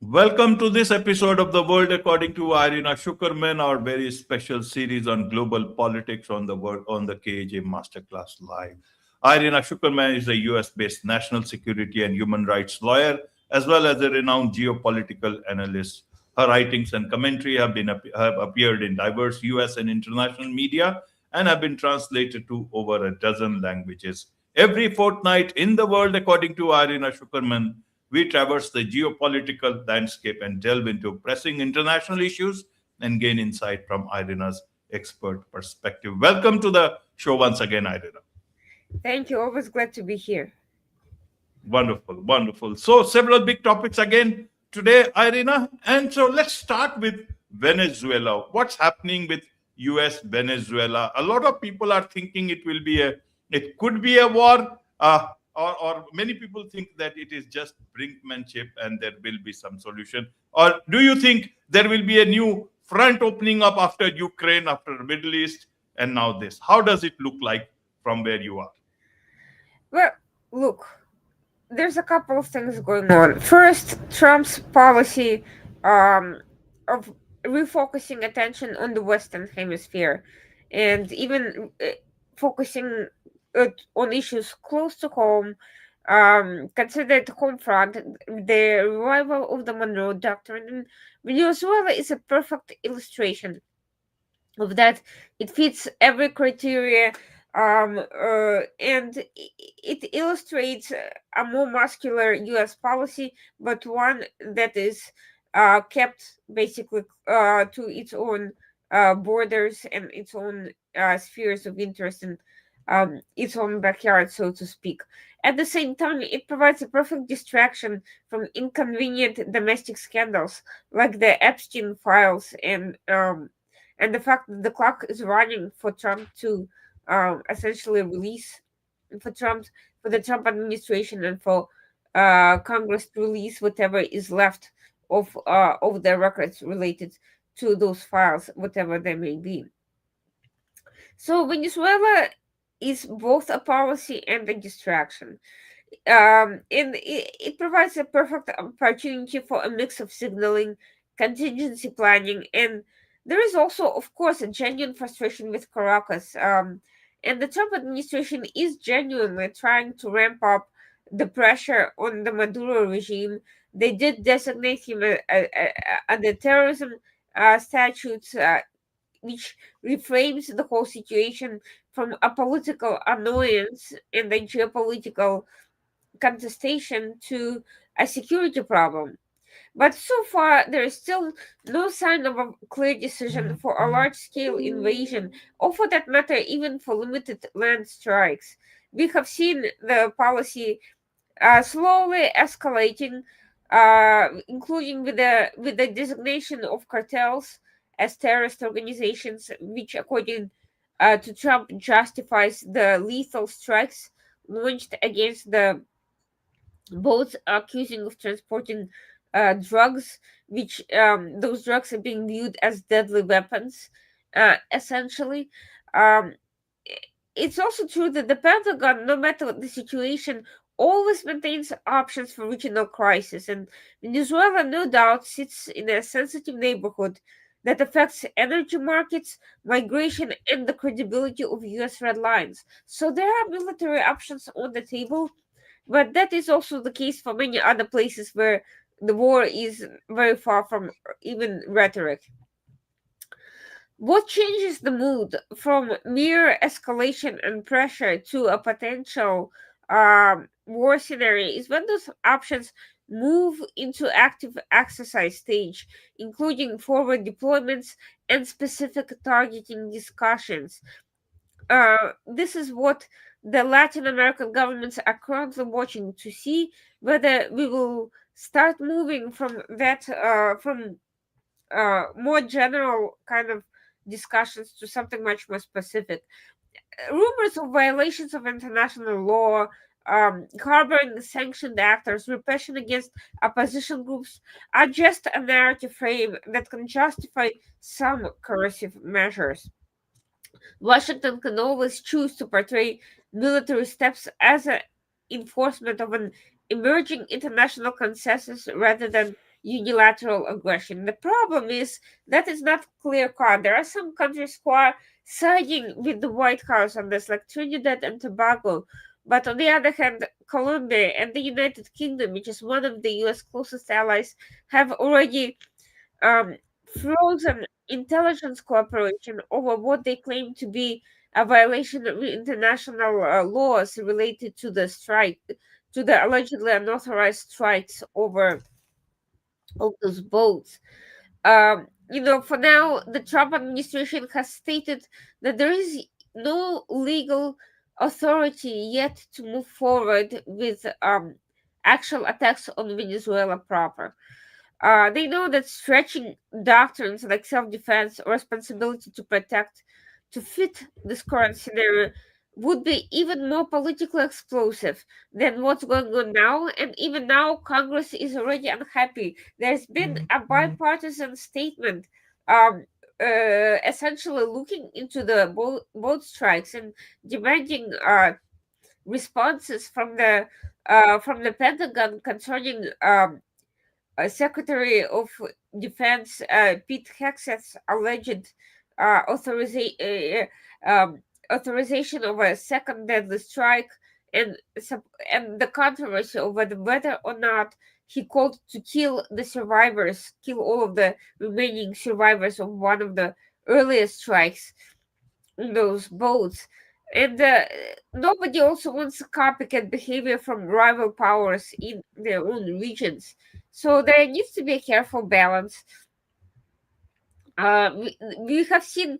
Welcome to this episode of The World According to Irina Tsukerman, our very special series on global politics on the KAJ Masterclass Live. Irina Tsukerman is a US-based national security and human rights lawyer, as well as a renowned geopolitical analyst. Her writings and commentary have appeared in diverse US and international media and have been translated to over a dozen languages. Every fortnight in The World According to Irina Tsukerman, we traverse the geopolitical landscape and delve into pressing international issues and gain insight from Irina's expert perspective. Welcome to the show once again, Irina. Thank you. Always glad to be here. Wonderful, wonderful. So, several big topics again today, Irina. And so, let's start with Venezuela. What's happening with US Venezuela? A lot of people are thinking it could be a war. Or many people think that it is just brinkmanship and there will be some solution. Or do you think there will be a new front opening up after Ukraine, after Middle East, and now this? How does it look like from where you are? Well, look, there's a couple of things going on. First, Trump's policy of refocusing attention on the Western Hemisphere and even focusing on issues close to home, considered home front, the revival of the Monroe Doctrine in Venezuela is a perfect illustration of that. It fits every criteria, and it illustrates a more muscular U.S. policy, but one that is kept basically to its own borders and its own spheres of interest and its own backyard, so to speak. At the same time, it provides a perfect distraction from inconvenient domestic scandals like the Epstein files and the fact that the clock is running for Trump to essentially release for Trump for the Trump administration and for Congress to release whatever is left of the records related to those files, whatever they may be. So Venezuela is both a policy and a distraction. And it provides a perfect opportunity for a mix of signaling, contingency planning, and there is also, of course, a genuine frustration with Caracas. And the Trump administration is genuinely trying to ramp up the pressure on the Maduro regime. They did designate him under terrorism statutes, which reframes the whole situation from a political annoyance and a geopolitical contestation to a security problem. But so far, there is still no sign of a clear decision for a large scale invasion, or for that matter, even for limited land strikes. We have seen the policy slowly escalating, including with the designation of cartels as terrorist organizations, which, according to Trump, justifies the lethal strikes launched against the both accusing of transporting drugs, which those drugs are being viewed as deadly weapons, essentially. Um, it's also true that the Pentagon, no matter the situation, always maintains options for regional crisis, and Venezuela, no doubt, sits in a sensitive neighborhood that affects energy markets, migration, and the credibility of U.S. red lines. So there are military options on the table, but that is also the case for many other places where the war is very far from even rhetoric. What changes the mood from mere escalation and pressure to a potential war scenario is when those options move into active exercise stage, including forward deployments and specific targeting discussions. This is what the Latin American governments are currently watching to see whether we will start moving from that from more general kind of discussions to something much more specific. Rumors of violations of international law, harboring sanctioned actors, repression against opposition groups are just a narrative frame that can justify some coercive measures. Washington can always choose to portray military steps as an enforcement of an emerging international consensus rather than unilateral aggression. The problem is that is not clear cut. There are some countries who are siding with the White House on this, like Trinidad and Tobago. But on the other hand, Colombia and the United Kingdom, which is one of the US closest allies, have already um, frozen intelligence cooperation over what they claim to be a violation of international laws related to the allegedly unauthorized strikes over of those boats. For now, the Trump administration has stated that there is no legal authority yet to move forward with actual attacks on Venezuela proper. They know that stretching doctrines like self defense or responsibility to protect to fit this current scenario would be even more politically explosive than what's going on now. And even now, Congress is already unhappy. There's been a bipartisan statement um, essentially looking into the boat strikes and demanding responses from the Pentagon concerning Secretary of Defense Pete Hegseth's alleged authorization of a second deadly strike and and the controversy over whether or not he called to kill all of the remaining survivors of one of the earliest strikes in those boats. And nobody also wants copycat behavior from rival powers in their own regions. So there needs to be a careful balance. We have seen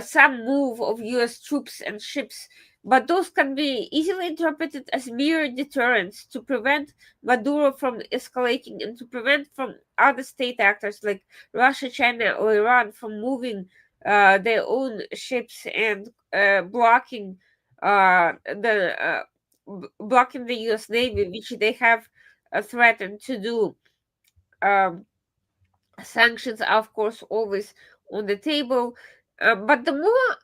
some move of US troops and ships, but those can be easily interpreted as mere deterrents to prevent Maduro from escalating and to prevent from other state actors like Russia, China, or Iran from moving their own ships and blocking the US Navy, which they have threatened to do. Um, Sanctions are, of course, always on the table. But the more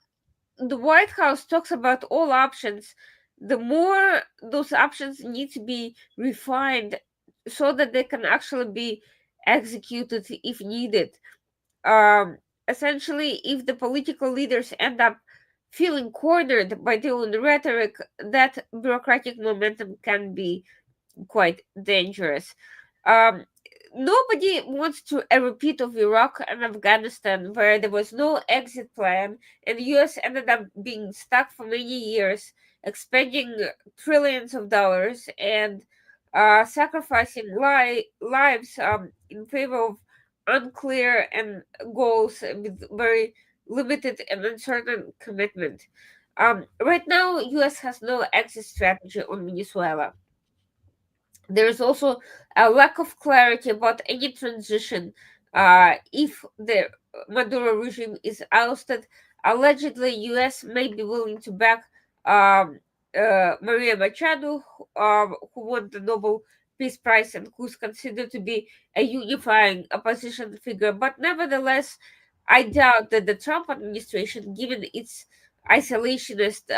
the White House talks about all options, the more those options need to be refined so that they can actually be executed if needed. Essentially, if the political leaders end up feeling cornered by their own rhetoric, that bureaucratic momentum can be quite dangerous. Um, Nobody wants to a repeat of Iraq and Afghanistan, where there was no exit plan, and the US ended up being stuck for many years, expending trillions of dollars and sacrificing lives in favor of unclear and goals with very limited and uncertain commitment. Right now, US has no exit strategy on Venezuela. There is also a lack of clarity about any transition if the Maduro regime is ousted. Allegedly, U.S. may be willing to back um, Maria Machado, who won the Nobel Peace Prize and who's considered to be a unifying opposition figure. But nevertheless, I doubt that the Trump administration, given its isolationist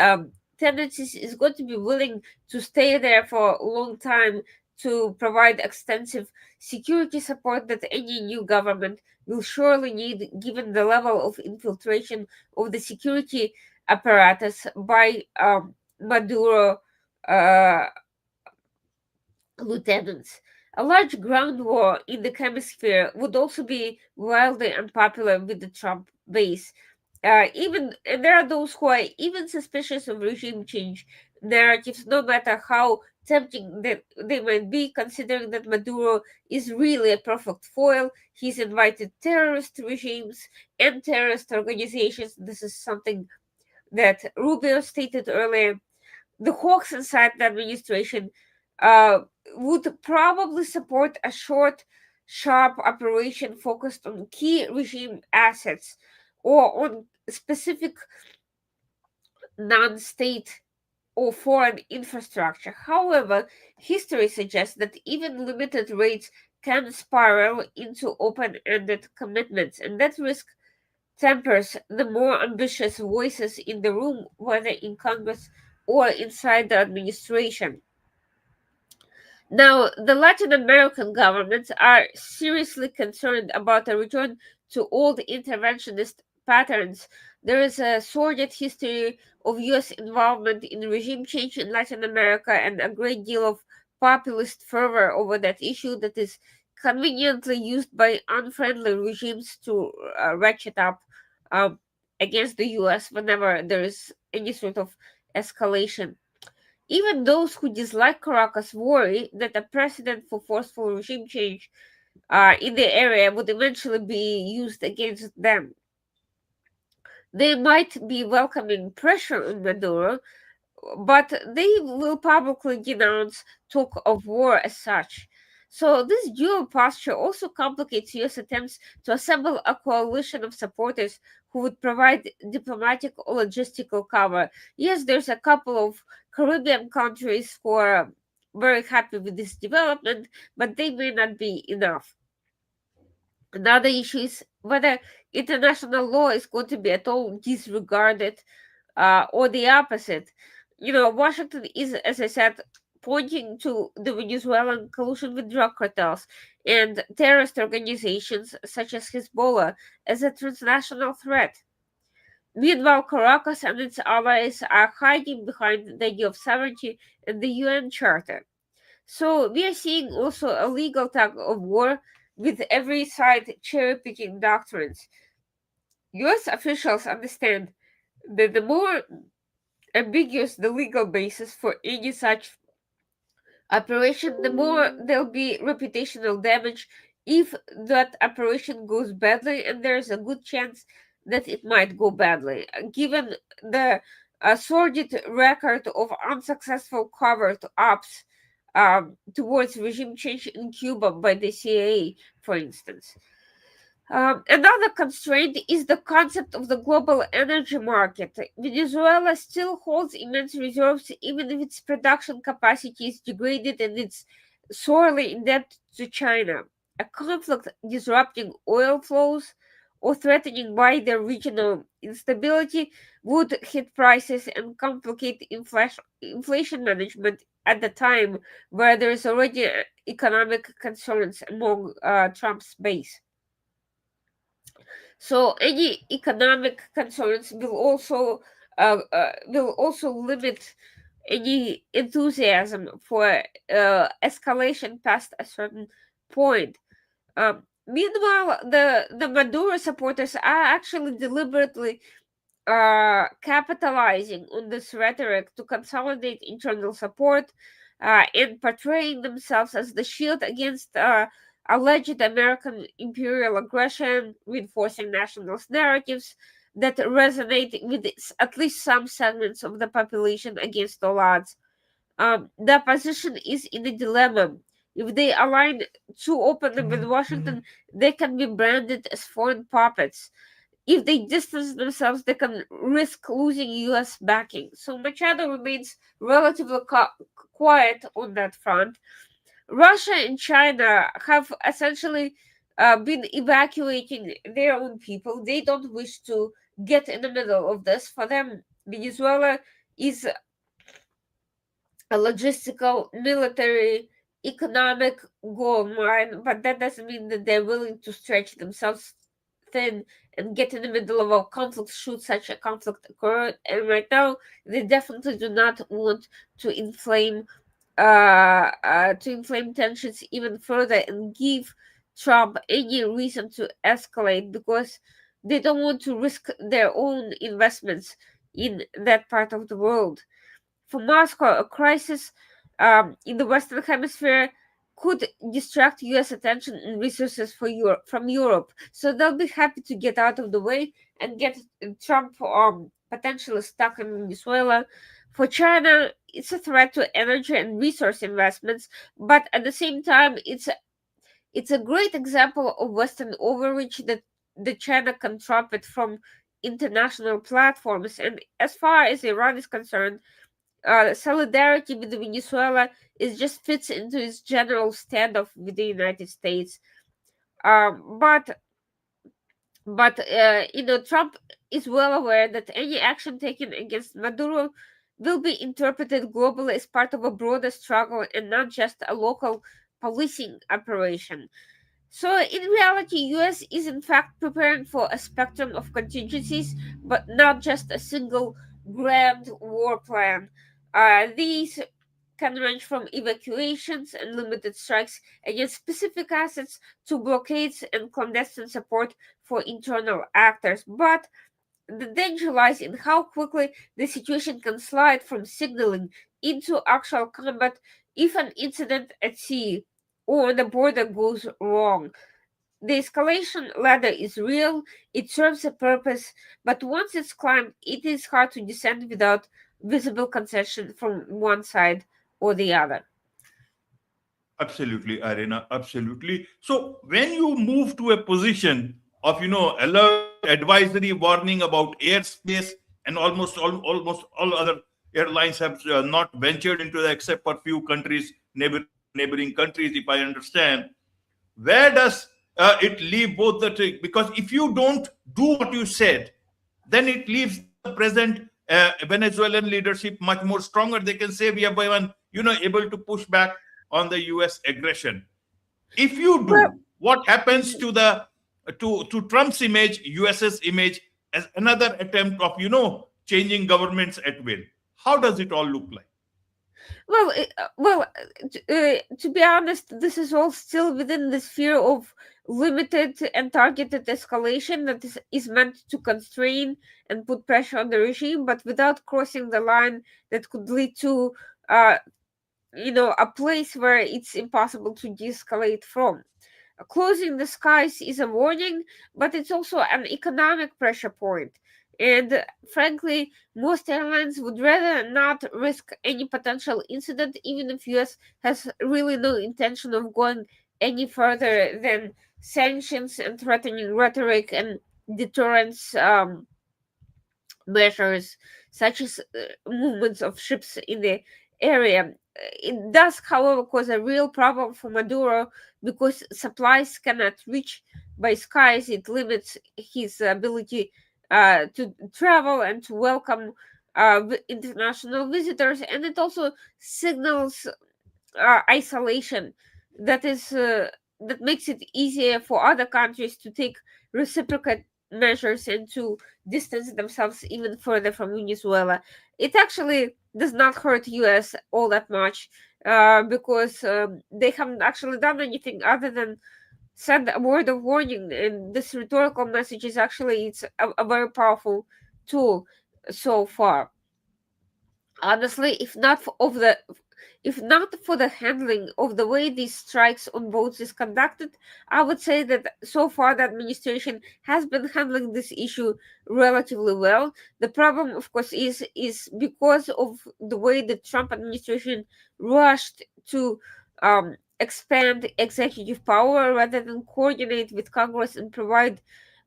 tendencies, is going to be willing to stay there for a long time to provide extensive security support that any new government will surely need, given the level of infiltration of the security apparatus by Maduro uh, lieutenants. A large ground war in the hemisphere would also be wildly unpopular with the Trump base. Even and there are those who are even suspicious of regime change narratives, no matter how tempting that they might be, considering that Maduro is really a perfect foil. He's invited terrorist regimes and terrorist organizations. This is something that Rubio stated earlier. The hawks inside the administration uh, would probably support a short, sharp operation focused on key regime assets or on specific non state or foreign infrastructure. However, history suggests that even limited raids can spiral into open ended commitments, and that risk tempers the more ambitious voices in the room, whether in Congress or inside the administration. Now, the Latin American governments are seriously concerned about a return to old interventionist patterns. There is a sordid history of US involvement in regime change in Latin America and a great deal of populist fervor over that issue that is conveniently used by unfriendly regimes to ratchet up um, against the US whenever there is any sort of escalation. Even those who dislike Caracas worry that a precedent for forceful regime change in the area would eventually be used against them. They might be welcoming pressure on Maduro, but they will publicly denounce talk of war as such. So this dual posture also complicates US attempts to assemble a coalition of supporters who would provide diplomatic or logistical cover. Yes, there's a couple of Caribbean countries who are very happy with this development, but they may not be enough. Another issue is whether international law is going to be at all disregarded or the opposite. Washington is, as I said, pointing to the Venezuelan collusion with drug cartels and terrorist organizations such as Hezbollah as a transnational threat. Meanwhile, Caracas and its allies are hiding behind the idea of sovereignty and the UN Charter. So we are seeing also a legal tug of war with every side cherry picking doctrines. US officials understand that the more ambiguous the legal basis for any such operation, the more there'll be reputational damage if that operation goes badly, and there's a good chance that it might go badly, given the sordid record of unsuccessful covert ops towards regime change in Cuba by the CIA, for instance. Another constraint is the concept of the global energy market. Venezuela still holds immense reserves, even if its production capacity is degraded and it's sorely indebted to China. A conflict disrupting oil flows or threatening wider regional instability would hit prices and complicate inflation management at the time where there is already economic concerns among Trump's base. So any economic concerns will also limit any enthusiasm for escalation past a certain point. Meanwhile, the Maduro supporters are actually deliberately capitalizing on this rhetoric to consolidate internal support and portraying themselves as the shield against alleged American imperial aggression, reinforcing nationalist narratives that resonate with at least some segments of the population against all odds. The opposition is in a dilemma. If they align too openly with Washington, they can be branded as foreign puppets. If they distance themselves, they can risk losing US backing. So Machado remains relatively quiet on that front. Russia and China have essentially been evacuating their own people. They don't wish to get in the middle of this. For them, Venezuela is a logistical, military, economic gold mine, but that doesn't mean that they're willing to stretch themselves thin and get in the middle of a conflict should such a conflict occur. And right now, they definitely do not want to inflame tensions even further and give Trump any reason to escalate because they don't want to risk their own investments in that part of the world. For Moscow, a crisis in the Western Hemisphere could distract U.S. attention and resources from Europe. So they'll be happy to get out of the way and get Trump potentially stuck in Venezuela. For China, it's a threat to energy and resource investments, but at the same time, it's a great example of Western overreach that the China can trumpet from international platforms. And as far as Iran is concerned, solidarity with Venezuela is just fits into its general standoff with the United States. But Trump is well aware that any action taken against Maduro will be interpreted globally as part of a broader struggle and not just a local policing operation. So in reality, US is in fact preparing for a spectrum of contingencies, but not just a single grand war plan. These can range from evacuations and limited strikes against specific assets to blockades and clandestine support for internal actors. But the danger lies in how quickly the situation can slide from signaling into actual combat if an incident at sea or the border goes wrong. The escalation ladder is real, it serves a purpose, but once it's climbed, it is hard to descend without visible concession from one side or the other. Absolutely, Irina. Absolutely. So when you move to a position of alert, advisory, warning about airspace, and almost all other airlines have not ventured into that except for few countries, neighboring countries, if I understand. Where does it leave both the trick? Because if you don't do what you said, then it leaves the present Venezuelan leadership much more stronger. They can say we have been, able to push back on the U.S. aggression. If you Well, do, what happens to the to Trump's image, US's image, as another attempt of changing governments at will? How does it all look like? to be honest, this is all still within the sphere of limited and targeted escalation that is meant to constrain and put pressure on the regime, but without crossing the line that could lead to, uh, a place where it's impossible to de-escalate from. Closing the skies is a warning, but it's also an economic pressure point. And frankly, most airlines would rather not risk any potential incident, even if US has really no intention of going any further than sanctions and threatening rhetoric and deterrence measures, such as movements of ships in the area. It does, however, cause a real problem for Maduro because supplies cannot reach by skies. It limits his ability to travel and to welcome international visitors, and it also signals isolation that is that makes it easier for other countries to take reciprocal measures and to distance themselves even further from Venezuela. It actually does not hurt US all that much because they haven't actually done anything other than send a word of warning, and this rhetorical message is actually it's a very powerful tool so far. Honestly, if not for the handling of the way these strikes on boats is conducted, I would say that so far the administration has been handling this issue relatively well. The problem, of course, is because of the way the Trump administration rushed to expand executive power rather than coordinate with Congress and provide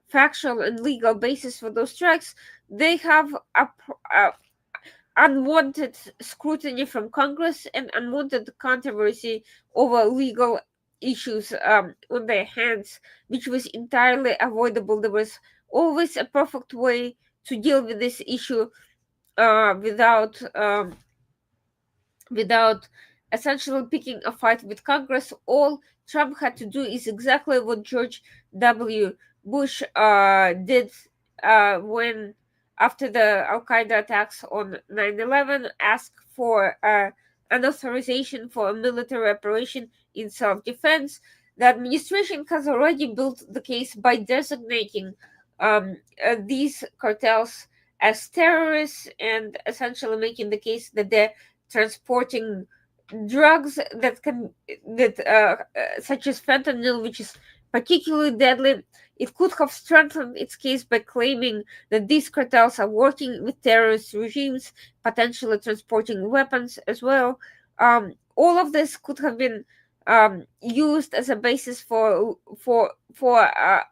factual and legal basis for those strikes. They have a unwanted scrutiny from Congress and unwanted controversy over legal issues on their hands, which was entirely avoidable. There was always a perfect way to deal with this issue without essentially picking a fight with Congress. All Trump had to do is exactly what George W. Bush did when, after the Al Qaeda attacks on 9/11, asked for an authorization for a military operation in self defense. The administration has already built the case by designating these cartels as terrorists and essentially making the case that they're transporting drugs such as fentanyl, which is particularly deadly. It could have strengthened its case by claiming that these cartels are working with terrorist regimes, potentially transporting weapons as well. All of this could have been used as a basis for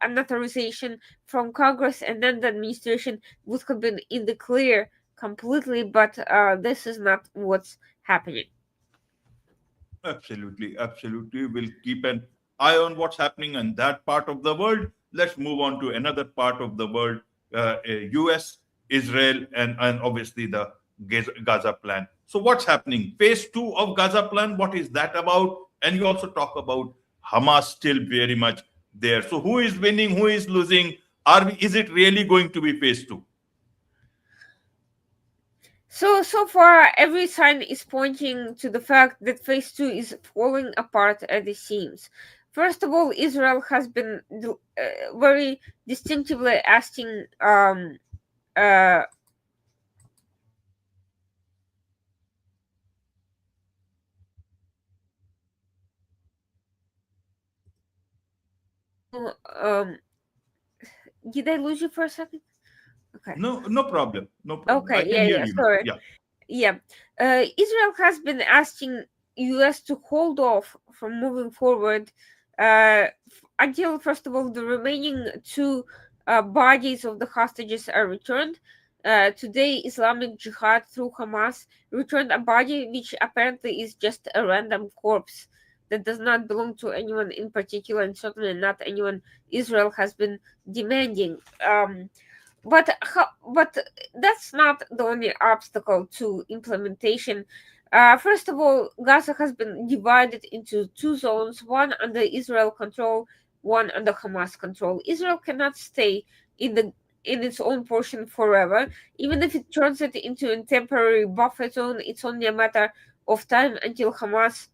an authorization from Congress, and then the administration would have been in the clear completely. But this is not what's happening. Absolutely, absolutely. We'll keep an eye on what's happening in that part of the world. Let's move on to another part of the world: U.S., Israel, and obviously the Gaza plan. So what's happening? Phase two of Gaza plan, what is that about? And you also talk about Hamas still very much there. So who is winning? Who is losing? Is it really going to be phase two? So far, every sign is pointing to the fact that phase two is falling apart at the seams. First of all, Israel has been very distinctively asking uh, um, did I lose you for a second? Okay. No, no problem. No problem. I Okay. can Yeah. hear Yeah. you now. Sorry. Yeah. Yeah. Israel has been asking U.S. to hold off from moving forward until, first of all, the remaining two bodies of the hostages are returned. Today, Islamic Jihad through Hamas returned a body which apparently is just a random corpse that does not belong to anyone in particular, and certainly not anyone Israel has been demanding. But that's not the only obstacle to implementation. First of all, Gaza has been divided into two zones, one under Israel control, one under Hamas control. Israel cannot stay in the in its own portion forever. Even if it turns it into a temporary buffer zone, it's only a matter of time until Hamas,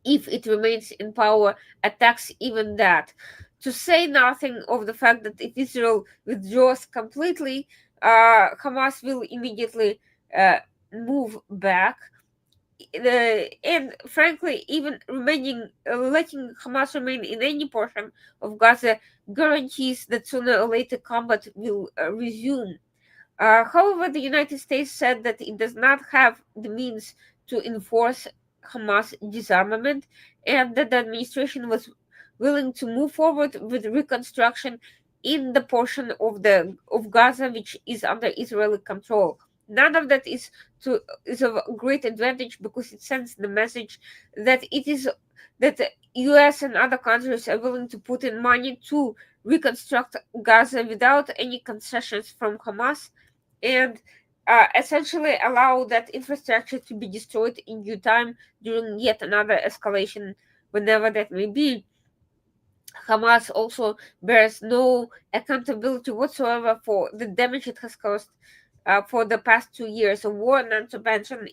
if it remains in power, attacks even that. To say nothing of the fact that if Israel withdraws completely, Hamas will immediately uh, move back. And frankly, even letting Hamas remain in any portion of Gaza guarantees that sooner or later combat will resume. However, the United States said that it does not have the means to enforce Hamas disarmament, and that the administration was willing to move forward with reconstruction in the portion of Gaza which is under Israeli control. None of that is of great advantage because it sends the message that it is that the U.S. and other countries are willing to put in money to reconstruct Gaza without any concessions from Hamas, and essentially allow that infrastructure to be destroyed in due time during yet another escalation, whenever that may be. Hamas also bears no accountability whatsoever for the damage it has caused for the past 2 years of war, not to mention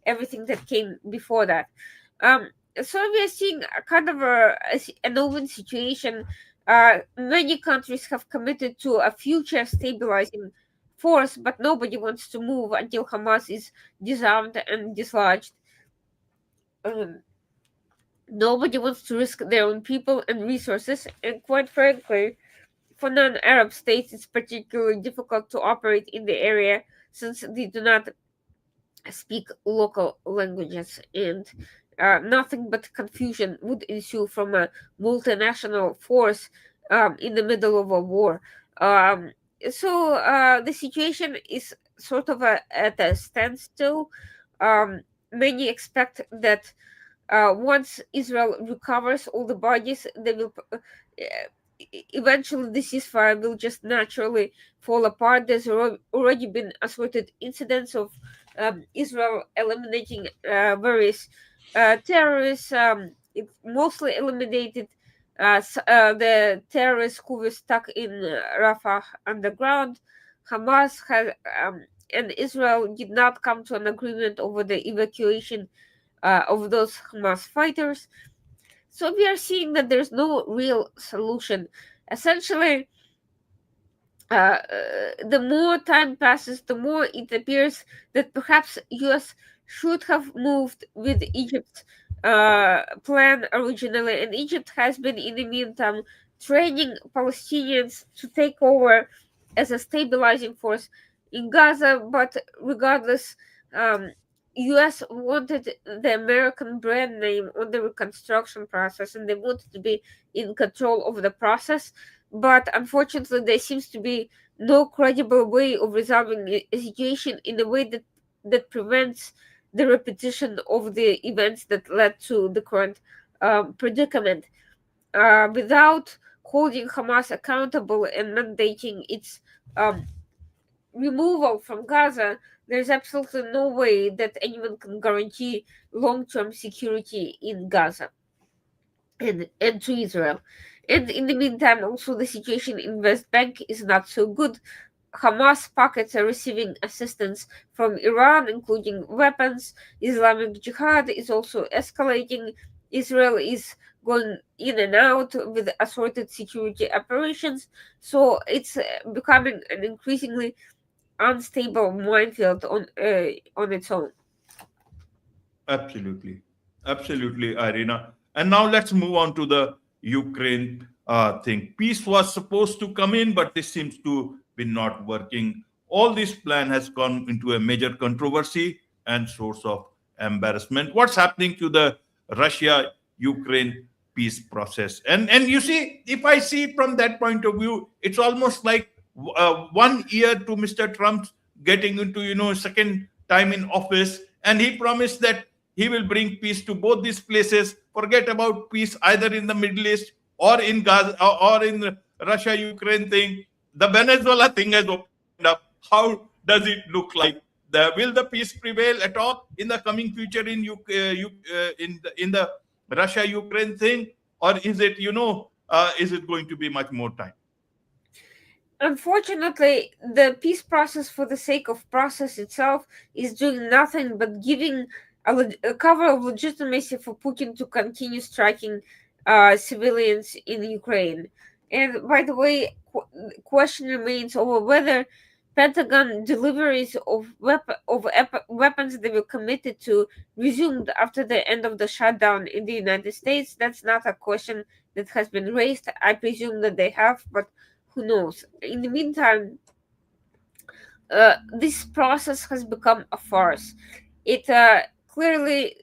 everything that came before that. Um, so we are seeing a kind of an open situation. Many countries have committed to a future stabilizing force, but nobody wants to move until Hamas is disarmed and dislodged. Um, Nobody wants to risk their own people and resources, and quite frankly, for non Arab states, it's particularly difficult to operate in the area since they do not speak local languages, and nothing but confusion would ensue from a multinational force in the middle of a war. Um, so the situation is sort of at a standstill. Um, Many expect that once Israel recovers all the bodies, they will eventually the ceasefire will just naturally fall apart. There's already been assorted incidents of Israel eliminating various terrorists. It mostly eliminated the terrorists who were stuck in Rafah underground. Hamas had and Israel did not come to an agreement over the evacuation of those Hamas fighters. So we are seeing that there's no real solution. Essentially, the more time passes, the more it appears that perhaps U.S. should have moved with Egypt's plan originally, and Egypt has been in the meantime training Palestinians to take over as a stabilizing force in Gaza. But regardless, U.S. wanted the American brand name on the reconstruction process, and they wanted to be in control of the process. But unfortunately, there seems to be no credible way of resolving a situation in a way that prevents the repetition of the events that led to the current predicament. Without holding Hamas accountable and mandating its um, removal from Gaza, there's absolutely no way that anyone can guarantee long-term security in Gaza and to Israel. And in the meantime, also the situation in West Bank is not so good. Hamas pockets are receiving assistance from Iran, including weapons. Islamic Jihad is also escalating. Israel is going in and out with assorted security operations. So it's becoming an increasingly unstable minefield on its own. Absolutely. Absolutely, Irina. And now let's move on to the Ukraine thing. Peace was supposed to come in, but this seems to be not working. All this plan has gone into a major controversy and source of embarrassment. What's happening to the Russia Ukraine peace process? And you see, if I see it from that point of view, it's almost like 1 year to Mr. Trump's getting into second time in office, and he promised that he will bring peace to both these places. Forget about peace either in the Middle East or in Gaza or in the Russia Ukraine thing. The Venezuela thing has opened up. How does it look like? Will the peace prevail at all in the coming future in in the Russia Ukraine thing, or is it is it going to be much more time? Unfortunately, the peace process, for the sake of process itself, is doing nothing but giving a cover of legitimacy for Putin to continue striking civilians in Ukraine. And by the way, question remains over whether Pentagon deliveries of weapons they were committed to resumed after the end of the shutdown in the United States. That's not a question that has been raised. I presume that they have, but who knows? In the meantime, this process has become a farce. It clearly,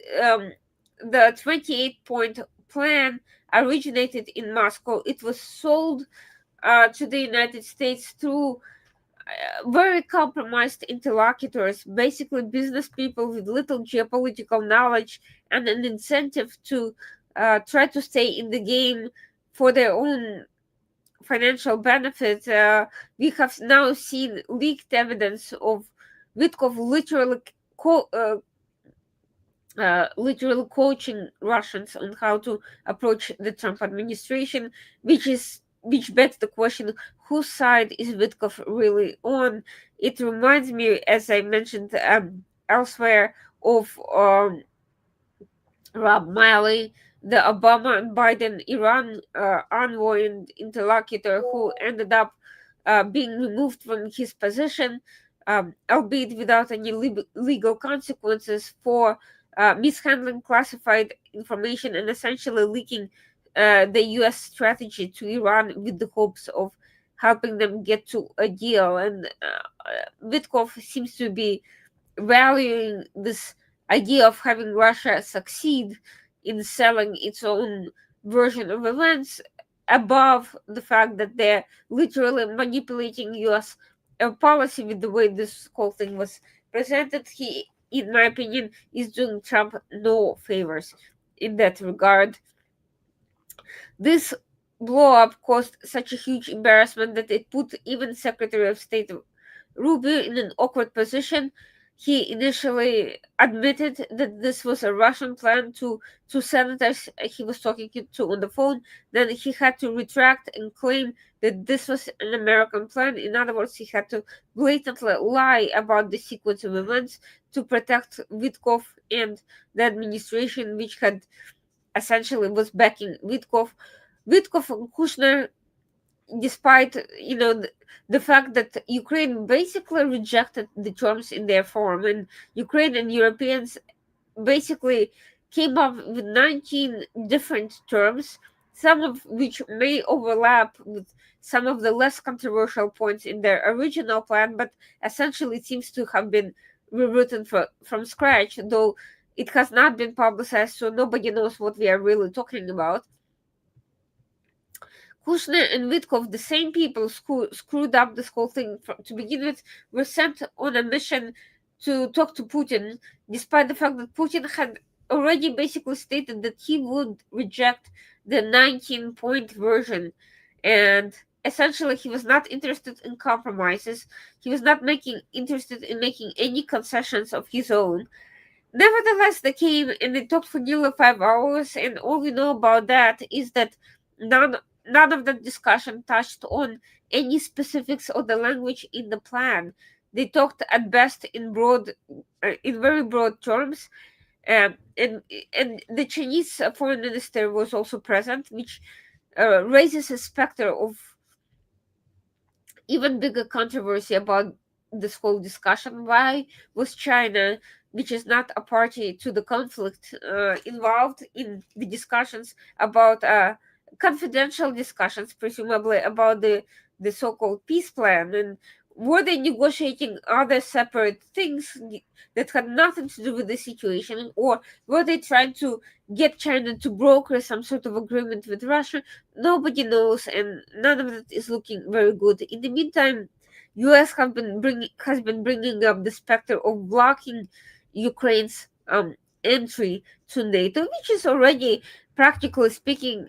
the 28-point plan originated in Moscow. It was sold to the United States through very compromised interlocutors, basically business people with little geopolitical knowledge and an incentive to try to stay in the game for their own financial benefit. We have now seen leaked evidence of Witkov literally coaching Russians on how to approach the Trump administration, which begs the question: whose side is Witkov really on? It reminds me, as I mentioned elsewhere, of Rob Malley, the Obama and Biden Iran envoy and interlocutor, who ended up being removed from his position, albeit without any legal consequences, for mishandling classified information and essentially leaking the U.S. strategy to Iran with the hopes of helping them get to a deal. And Witkov seems to be valuing this idea of having Russia succeed in selling its own version of events above the fact that they're literally manipulating US policy with the way this whole thing was presented. He, in my opinion, is doing Trump no favors in that regard. This blow up caused such a huge embarrassment that it put even Secretary of State Rubio in an awkward position. He initially admitted that this was a Russian plan to senators he was talking to on the phone. Then he had to retract and claim that this was an American plan. In other words, he had to blatantly lie about the sequence of events to protect Witkov and the administration, which had essentially was backing Witkov. Witkov and Kushner, despite the fact that Ukraine basically rejected the terms in their form, and Ukraine and Europeans basically came up with 19 different terms, some of which may overlap with some of the less controversial points in their original plan, but essentially it seems to have been rewritten from scratch, though it has not been publicized, so nobody knows what we are really talking about. Kushner and Witkov, the same people screwed up this whole thing to begin with, were sent on a mission to talk to Putin, despite the fact that Putin had already basically stated that he would reject the 19-point version. And essentially he was not interested in compromises. He was not making interested in making any concessions of his own. Nevertheless, they came and they talked for nearly 5 hours, and all we know about that is that none none of the discussion touched on any specifics of the language in the plan. They talked at best in very broad terms, and the Chinese foreign minister was also present, which raises a specter of even bigger controversy about this whole discussion. Why was China, which is not a party to the conflict, involved in the discussions about confidential discussions, presumably about the so-called peace plan, and were they negotiating other separate things that had nothing to do with the situation, or were they trying to get China to broker some sort of agreement with Russia? Nobody knows, and none of it is looking very good. In the meantime, U.S. has been bringing up the specter of blocking Ukraine's entry to NATO, which is already, practically speaking,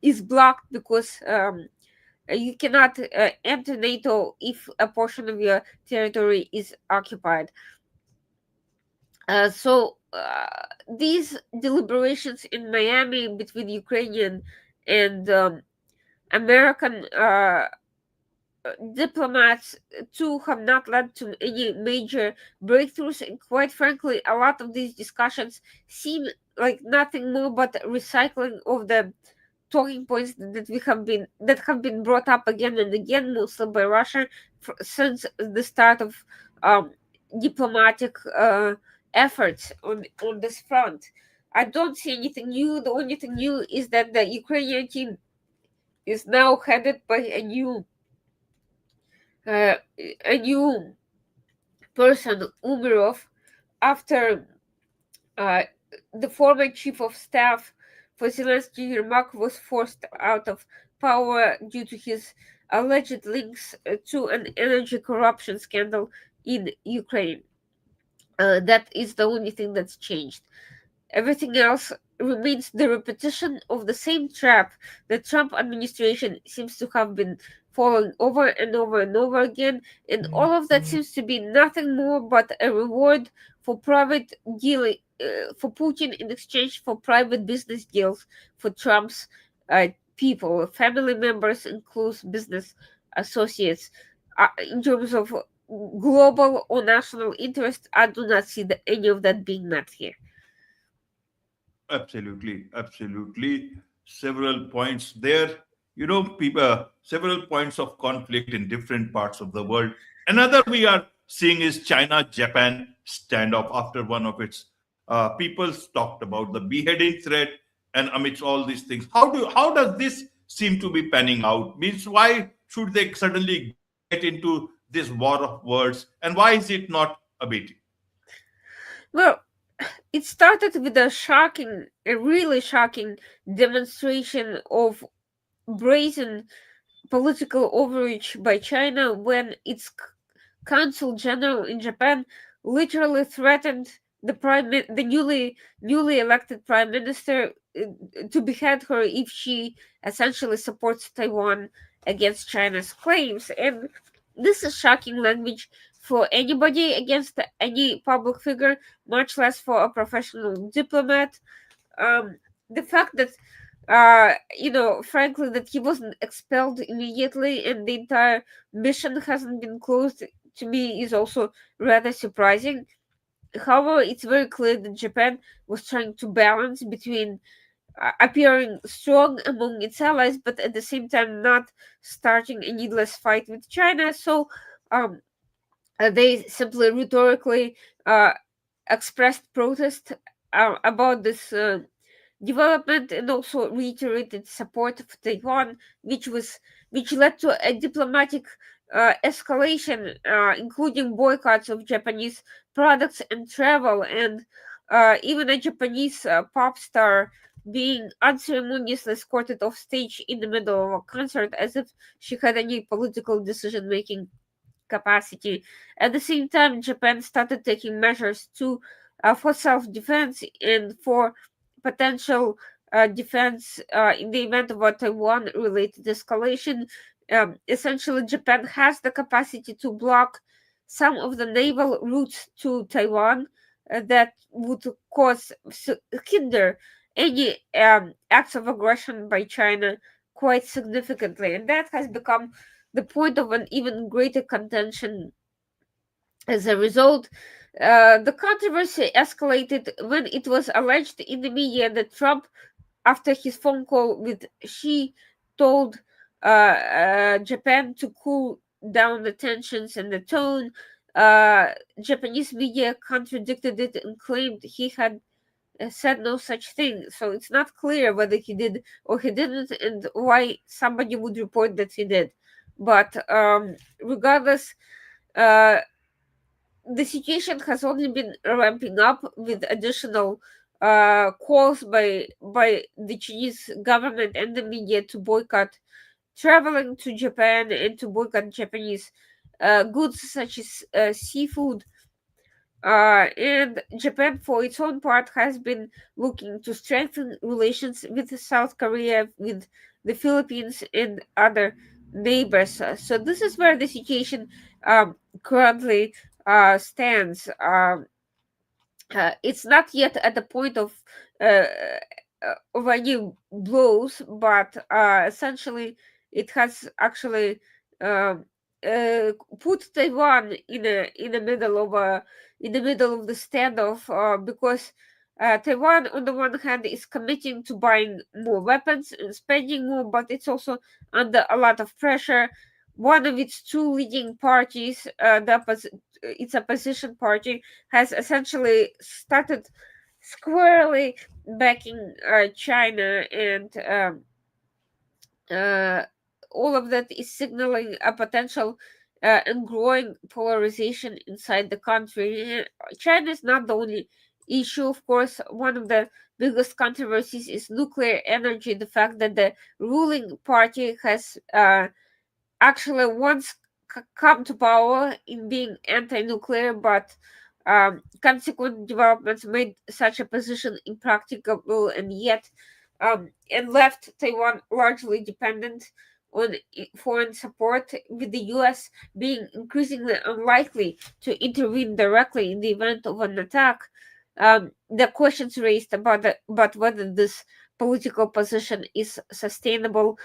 is blocked because you cannot enter NATO if a portion of your territory is occupied. These deliberations in Miami between Ukrainian and American diplomats too have not led to any major breakthroughs, and quite frankly, a lot of these discussions seem like nothing more but recycling of the talking points that have been brought up again and again, mostly by Russia, since the start of um, diplomatic efforts on this front. I don't see anything new. The only thing new is that the Ukrainian team is now headed by uh, a new person, Umerov, after uh, the former chief of staff for Zelensky, Yermak, was forced out of power due to his alleged links to an energy corruption scandal in Ukraine. That is the only thing that's changed. Everything else remains the repetition of the same trap the Trump administration seems to have been falling over and over and over again, and all of that seems to be nothing more but a reward for private deal for Putin in exchange for private business deals for Trump's people, family members, and close business associates. In terms of global or national interest, I do not see any of that being met here. Absolutely, absolutely. Several points there. People, several points of conflict in different parts of the world. Another we are seeing is China-Japan standoff after one of its peoples talked about the beheading threat, and amidst all these things. How does this seem to be panning out? Means why should they suddenly get into this war of words, and why is it not abating? Well, it started with a really shocking demonstration of brazen political overreach by China when its consul general in Japan literally threatened the newly elected prime minister to behead her if she essentially supports Taiwan against China's claims. And this is shocking language for anybody against any public figure, much less for a professional diplomat. The fact that frankly, that he wasn't expelled immediately and the entire mission hasn't been closed, to me is also rather surprising. However, it's very clear that Japan was trying to balance between appearing strong among its allies, but at the same time not starting a needless fight with China. So um, they simply rhetorically uh, expressed protest about this development, and also reiterated support of Taiwan, which led to a diplomatic escalation, including boycotts of Japanese products and travel, and even a Japanese pop star being unceremoniously escorted off stage in the middle of a concert as if she had any political decision making capacity. At the same time, Japan started taking measures to for self-defense and for potential defense in the event of a Taiwan related escalation. Essentially, Japan has the capacity to block some of the naval routes to Taiwan that would hinder any acts of aggression by China quite significantly. And that has become the point of an even greater contention. As a result, the controversy escalated when it was alleged in the media that Trump, after his phone call with Xi, told Japan to cool down the tensions and the tone. Japanese media contradicted it and claimed he had said no such thing. So it's not clear whether he did or he didn't, and why somebody would report that he did. But regardless, uh, the situation has only been ramping up with additional calls by the Chinese government and the media to boycott traveling to Japan and to boycott Japanese goods such as seafood. And Japan, for its own part, has been looking to strengthen relations with South Korea, with the Philippines, and other neighbors. So this is where the situation currently stands. It's not yet at the point of any blows, but essentially it has actually um, put Taiwan in the middle of the standoff because Taiwan on the one hand is committing to buying more weapons and spending more, but it's also under a lot of pressure. One of its two leading parties, its opposition party, has essentially started squarely backing China, and uh, all of that is signaling a potential and growing polarization inside the country. China is not the only issue, of course. One of the biggest controversies is nuclear energy. The fact that the ruling party has actually once come to power in being anti-nuclear, but consequent developments made such a position impracticable, and left Taiwan largely dependent on foreign support, with the U.S. being increasingly unlikely to intervene directly in the event of an attack. The questions raised about whether this political position is sustainable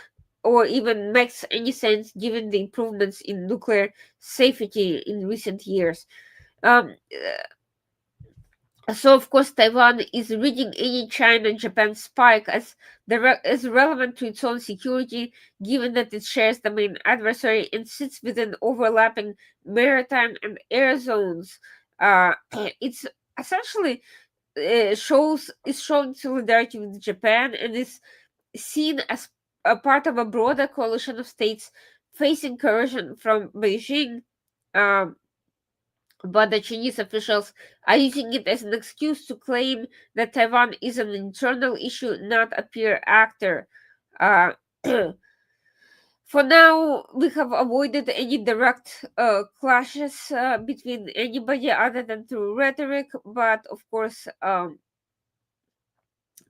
or even makes any sense given the improvements in nuclear safety in recent years. Um, so, of course, Taiwan is reading any China-Japan spike as relevant to its own security, given that it shares the main adversary and sits within overlapping maritime and air zones. It's essentially is showing solidarity with Japan and is seen as a part of a broader coalition of states facing coercion from Beijing. Um, but the Chinese officials are using it as an excuse to claim that Taiwan is an internal issue, not a peer actor. Uh, for now, we have avoided any direct clashes between anybody other than through rhetoric, but of course,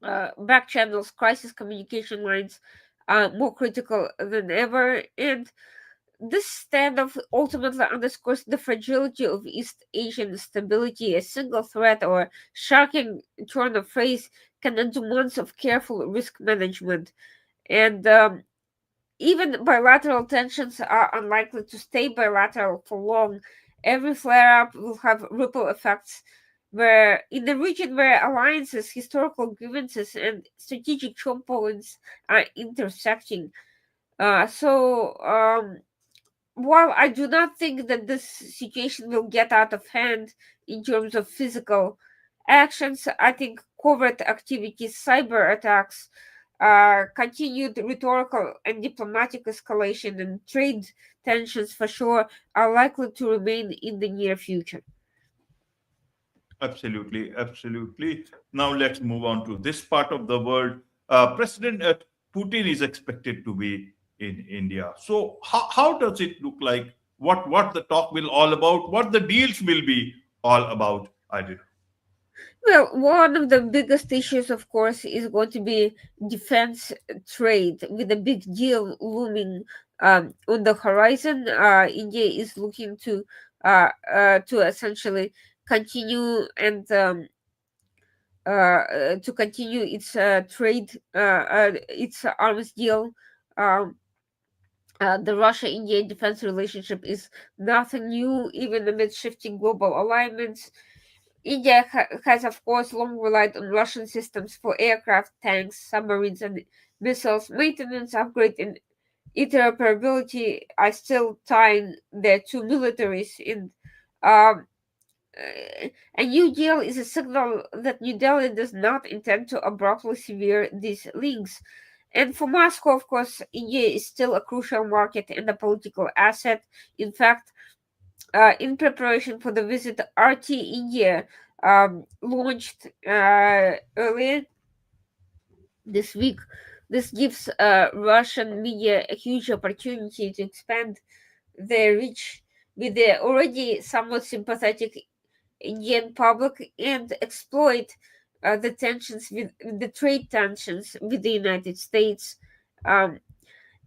back channels, crisis communication lines are more critical than ever, and this standoff ultimately underscores the fragility of East Asian stability. A single threat or shocking turn of phrase can undo months of careful risk management. And even bilateral tensions are unlikely to stay bilateral for long. Every flare up will have ripple effects where in the region where alliances, historical grievances, and strategic choke points are intersecting. While I do not think that this situation will get out of hand in terms of physical actions, I think covert activities, cyber attacks, continued rhetorical and diplomatic escalation, and trade tensions for sure are likely to remain in the near future. Absolutely, absolutely. Now let's move on to this part of the world. President Putin is expected to be in India. So how does it look like? What the talk will all about? What the deals will be all about? I did. Well, one of the biggest issues, of course, is going to be defense trade, with a big deal looming on the horizon. India is looking to essentially continue to continue its its arms deal. Um, the Russia-India defense relationship is nothing new, even amid shifting global alignments. India has, of course, long relied on Russian systems for aircraft, tanks, submarines, and missiles. Maintenance, upgrade, and interoperability are still tying their two militaries in. Um, a new deal is a signal that New Delhi does not intend to abruptly sever these links. And for Moscow, of course, India is still a crucial market and a political asset. In fact, in preparation for the visit, RT India launched earlier this week. This gives Russian media a huge opportunity to expand their reach with the already somewhat sympathetic Indian public and exploit the trade tensions with the United States. Um,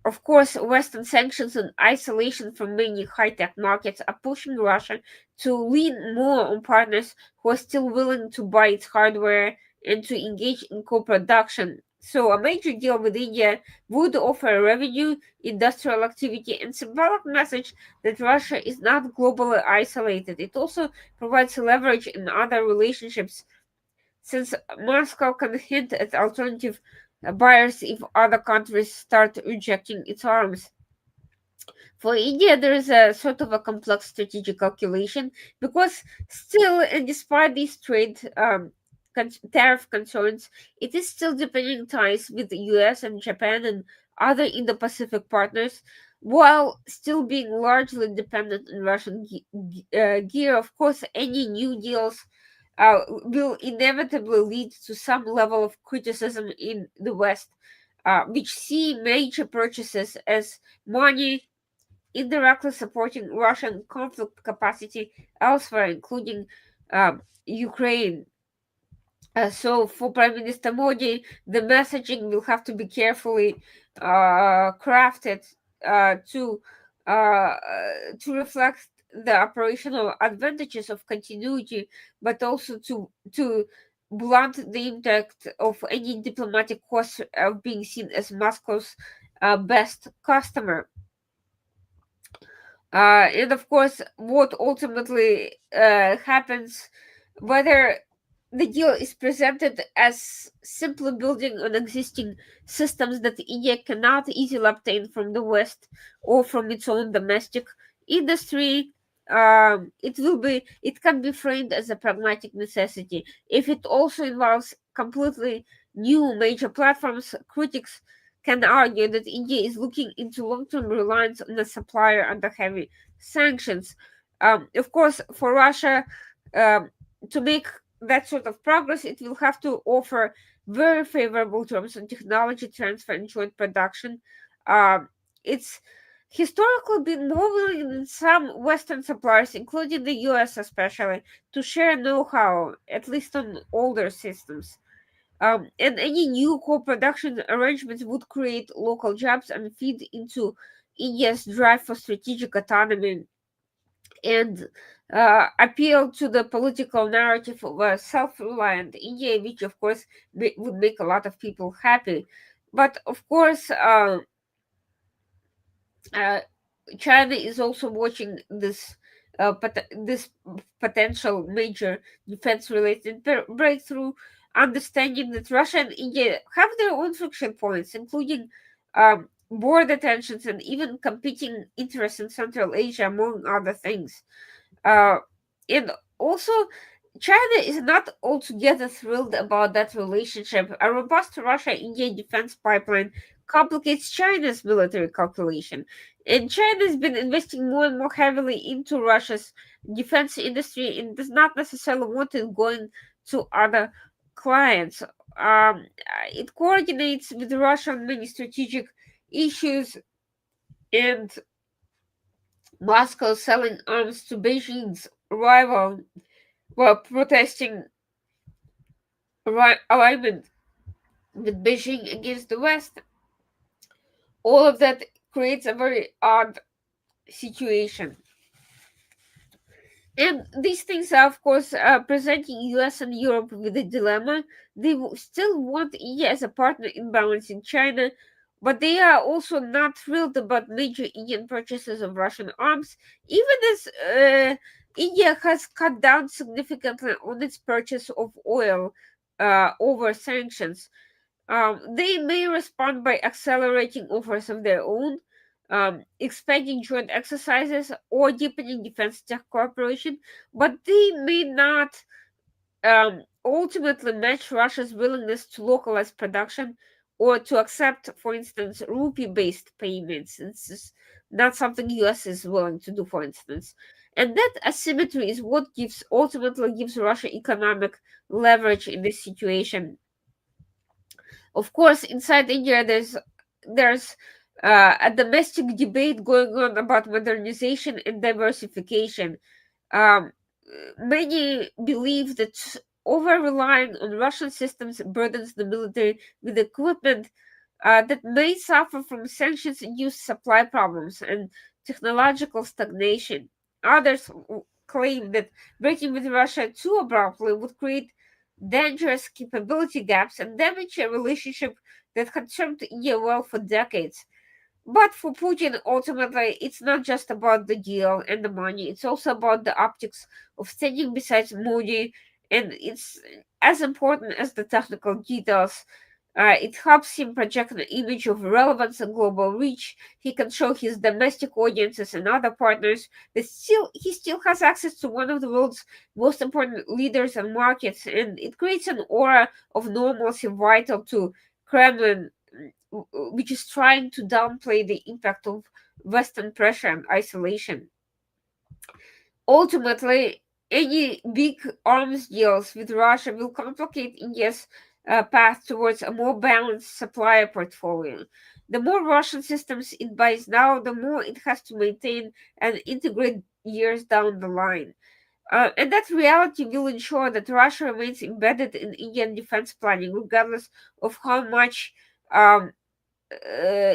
of course, Western sanctions and isolation from many high tech markets are pushing Russia to lean more on partners who are still willing to buy its hardware and to engage in co production. So, a major deal with India would offer revenue, industrial activity, and symbolic message that Russia is not globally isolated. It also provides leverage in other relationships, since Moscow can hint at alternative buyers if other countries start rejecting its arms. For India, there is a sort of a complex strategic calculation, because still, and despite these tariff concerns, it is still deepening ties with the US and Japan and other Indo-Pacific partners, while still being largely dependent on Russian gear. Of course, any new deals will inevitably lead to some level of criticism in the West, which see major purchases as money indirectly supporting Russian conflict capacity elsewhere, including Ukraine. So, for Prime Minister Modi, the messaging will have to be carefully crafted to reflect the operational advantages of continuity, but also to blunt the impact of any diplomatic costs of being seen as Moscow's best customer. And of course, what ultimately happens, whether the deal is presented as simply building on existing systems that India cannot easily obtain from the West or from its own domestic industry, it can be framed as a pragmatic necessity. If it also involves completely new major platforms, critics can argue that India is looking into long-term reliance on a supplier under heavy sanctions. Of course, for Russia to make that sort of progress, it will have to offer very favorable terms on technology transfer and joint production. It's historically been more willing than some Western suppliers, including the US especially, to share know-how, at least on older systems. And any new co-production arrangements would create local jobs and feed into India's drive for strategic autonomy, and appeal to the political narrative of a self-reliant India, which of course would make a lot of people happy. But of course, uh, China is also watching this potential major defense-related breakthrough, understanding that Russia and India have their own friction points, including border tensions and even competing interests in Central Asia, among other things. Uh, and also, China is not altogether thrilled about that relationship. A robust Russia India defense pipeline complicates China's military calculation. And China has been investing more and more heavily into Russia's defense industry and does not necessarily want it going to other clients. It coordinates with Russia on many strategic issues, and Moscow selling arms to Beijing's rival while protesting alignment with Beijing against the West. All of that creates a very odd situation. And these things are, of course, presenting US and Europe with a dilemma. They still want India as a partner in balancing China, but they are also not thrilled about major Indian purchases of Russian arms, even as India has cut down significantly on its purchase of oil over sanctions. They may respond by accelerating offers of their own, expanding joint exercises, or deepening defense tech cooperation, but they may not ultimately match Russia's willingness to localize production or to accept, for instance, rupee-based payments. This is not something US is willing to do, for instance. And that asymmetry is what ultimately gives Russia economic leverage in this situation. Of course, inside India, there's a domestic debate going on about modernization and diversification. Um, Many believe that over relying on Russian systems burdens the military with equipment that may suffer from sanctions-induced supply problems and technological stagnation. Others claim that breaking with Russia too abruptly would create dangerous capability gaps and damage a relationship that had served India well for decades. But for Putin, ultimately, it's not just about the deal and the money, it's also about the optics of standing beside Modi, and it's as important as the technical details. It helps him project an image of relevance and global reach. He can show his domestic audiences and other partners that he still has access to one of the world's most important leaders and markets, and it creates an aura of normalcy vital to Kremlin, which is trying to downplay the impact of Western pressure and isolation. Ultimately, any big arms deals with Russia will complicate India's path towards a more balanced supplier portfolio. The more Russian systems it buys now, the more it has to maintain and integrate years down the line. And that reality will ensure that Russia remains embedded in Indian defense planning, regardless of how much um,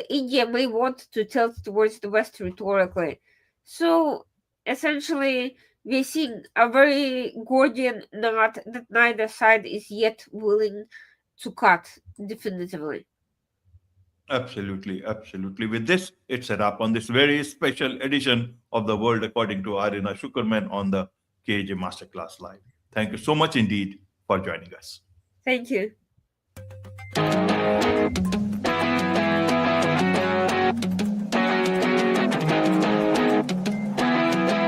India may want to tilt towards the West rhetorically. So essentially, we're seeing a very Gordian knot that neither side is yet willing to cut definitively. Absolutely, absolutely. With this, it's a wrap on this very special edition of The World According to Irina Shukerman on the KAJ Masterclass Live. Thank you so much indeed for joining us. Thank you.